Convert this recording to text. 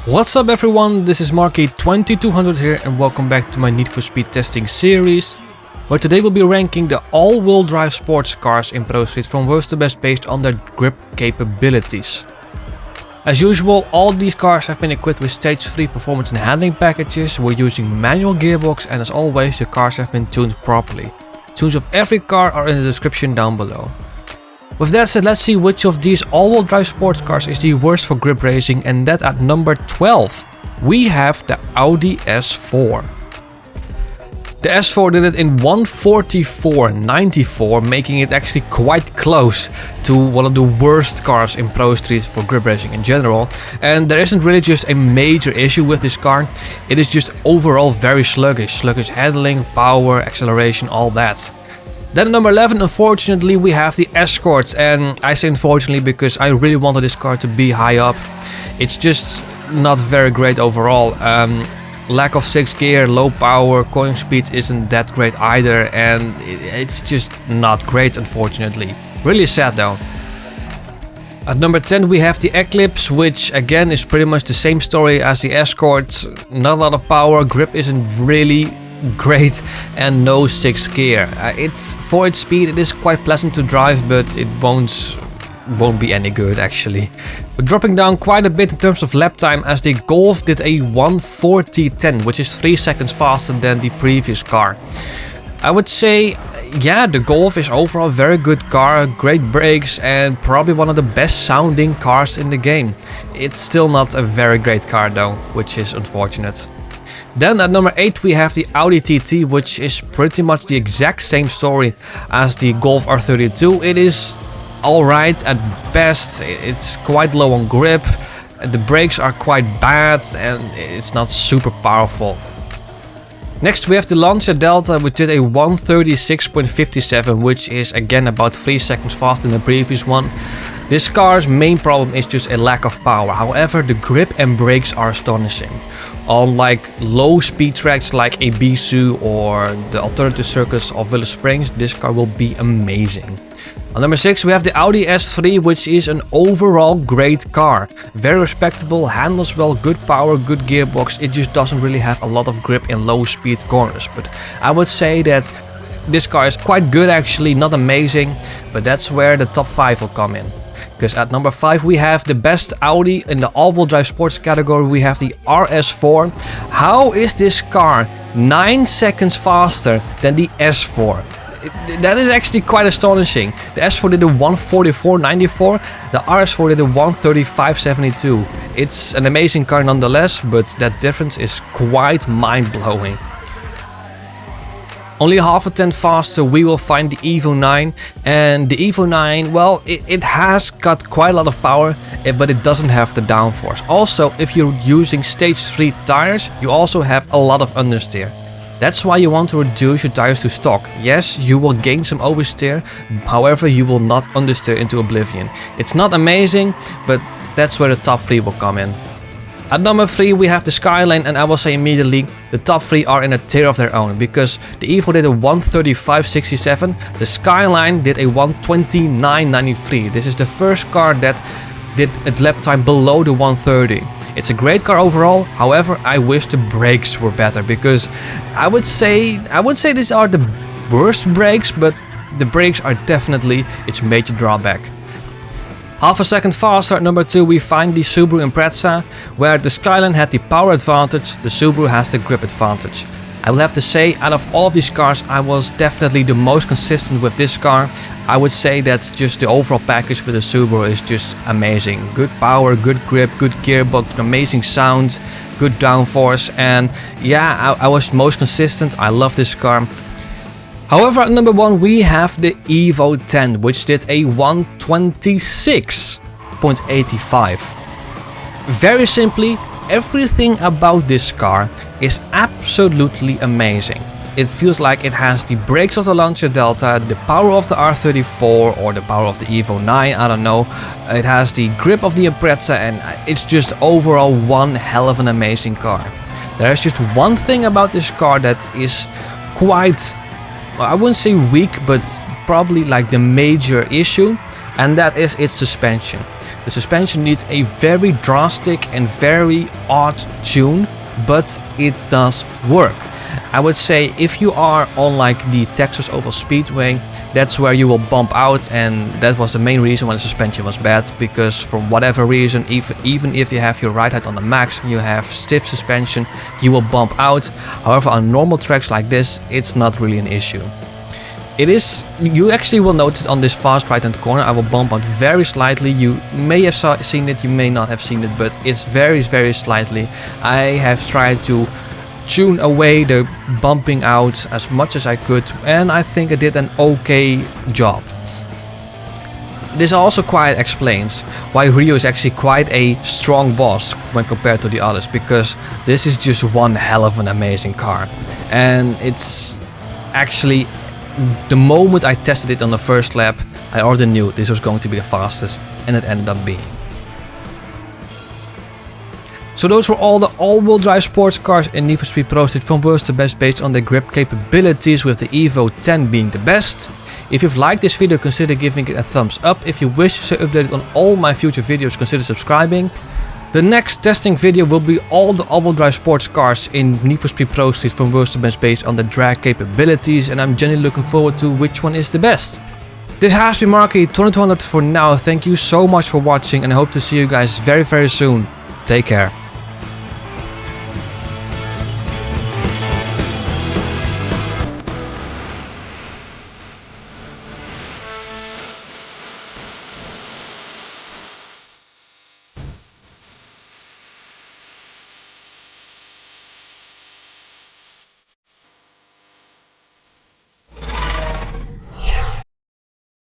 What's up everyone, this is Marky2200 here and welcome back to my Need for Speed testing series, where today we'll be ranking the all-wheel drive sports cars in Pro Street from worst to best based on their grip capabilities. As usual, all these cars have been equipped with stage 3 performance and handling packages, we're using manual gearbox, and as always the cars have been tuned properly. Tunes of every car are in the description down below. With that said, let's see which of these all-wheel drive sports cars is the worst for grip racing, and that at number 12 we have the Audi S4. The S4 did it in 1:44.94, making it actually quite close to one of the worst cars in Pro Street for grip racing in general. And there isn't really just a major issue with this car, it is just overall very sluggish handling, power, acceleration, all that. Then at number 11, unfortunately, we have the Escorts, and I say unfortunately because I really wanted this car to be high up. It's just not very great overall. Lack of 6th gear, low power, cornering speed isn't that great either, and it's just not great unfortunately. Really sad though. At number 10 we have the Eclipse, which again is pretty much the same story as the Escorts. Not a lot of power, grip isn't really great, and no 6th gear. For its speed it is quite pleasant to drive, but it won't be any good actually. But dropping down quite a bit in terms of lap time, as the Golf did a 1:40.10, which is 3 seconds faster than the previous car. I would say, yeah, the Golf is overall a very good car, great brakes, and probably one of the best sounding cars in the game. It's still not a very great car though, which is unfortunate. Then at number 8 we have the Audi TT, which is pretty much the exact same story as the Golf R32. It is alright at best, it's quite low on grip, the brakes are quite bad, and it's not super powerful. Next we have the Lancia Delta, which did a 1:36.57, which is again about 3 seconds faster than the previous one. This car's main problem is just a lack of power, however the grip and brakes are astonishing. On like low speed tracks like Ibiza or the alternative circuits of Village Springs, this car will be amazing. On number 6 we have the Audi S3, which is an overall great car. Very respectable, handles well, good power, good gearbox. It just doesn't really have a lot of grip in low speed corners. But I would say that this car is quite good actually, not amazing. But that's where the top 5 will come in. Because at number 5 we have the best Audi in the all-wheel drive sports category. We have the RS4. How is this car 9 seconds faster than the S4? That is actually quite astonishing. The S4 did a 1:44.94, the RS4 did a 1:35.72. It's an amazing car nonetheless, but that difference is quite mind-blowing. Only half a tenth faster we will find the Evo IX, and the Evo IX, well, it has got quite a lot of power, but it doesn't have the downforce. Also, if you're using stage 3 tires, you also have a lot of understeer. That's why you want to reduce your tires to stock. Yes, you will gain some oversteer, however you will not understeer into oblivion. It's not amazing, but that's where the top 3 will come in. At number 3 we have the Skyline, and I will say immediately the top 3 are in a tier of their own, because the Evo did a 1:35.67, the Skyline did a 1:29.93. This is the first car that did a lap time below the 1:30. It's a great car overall, however I wish the brakes were better, because I would say these are the worst brakes, but the brakes are definitely its major drawback. Half a second faster at number 2 we find the Subaru Impreza, where the Skyline had the power advantage, the Subaru has the grip advantage. I will have to say, out of all of these cars, I was definitely the most consistent with this car. I would say that just the overall package with the Subaru is just amazing. Good power, good grip, good gearbox, amazing sound, good downforce, and yeah, I was most consistent. I love this car. However, at number 1 we have the Evo X, which did a 1:26.85. Very simply, everything about this car is absolutely amazing. It feels like it has the brakes of the Lancia Delta, the power of the R34 or the power of the Evo IX, I don't know. It has the grip of the Impreza, and it's just overall one hell of an amazing car. There is just one thing about this car that is quite I wouldn't say weak, but probably like the major issue, and that is its suspension. The suspension needs a very drastic and very odd tune, but it does work. I would say if you are on like the Texas Oval Speedway, that's where you will bump out, and that was the main reason why the suspension was bad, because from whatever reason, even if you have your ride height on the max and you have stiff suspension, you will bump out. However, on normal tracks like this, it's not really an issue. It is, you actually will notice on this fast right hand corner, I will bump out very slightly. You may have seen it, you may not have seen it, but it's very slightly. I have tried to tune away the bumping out as much as I could, and I think I did an okay job. This also quite explains why Rio is actually quite a strong boss when compared to the others, because this is just one hell of an amazing car. And it's actually, the moment I tested it on the first lap, I already knew this was going to be the fastest, and it ended up being. So those were all the all-wheel drive sports cars in Need for Speed Pro Street from worst to best based on their grip capabilities, with the Evo X being the best. If you've liked this video, consider giving it a thumbs up. If you wish to stay updated on all my future videos, consider subscribing. The next testing video will be all the all-wheel drive sports cars in Need for Speed Pro Street from worst to best based on the drag capabilities, and I'm genuinely looking forward to which one is the best. This has been Marky 2200 for now. Thank you so much for watching, and I hope to see you guys very soon. Take care.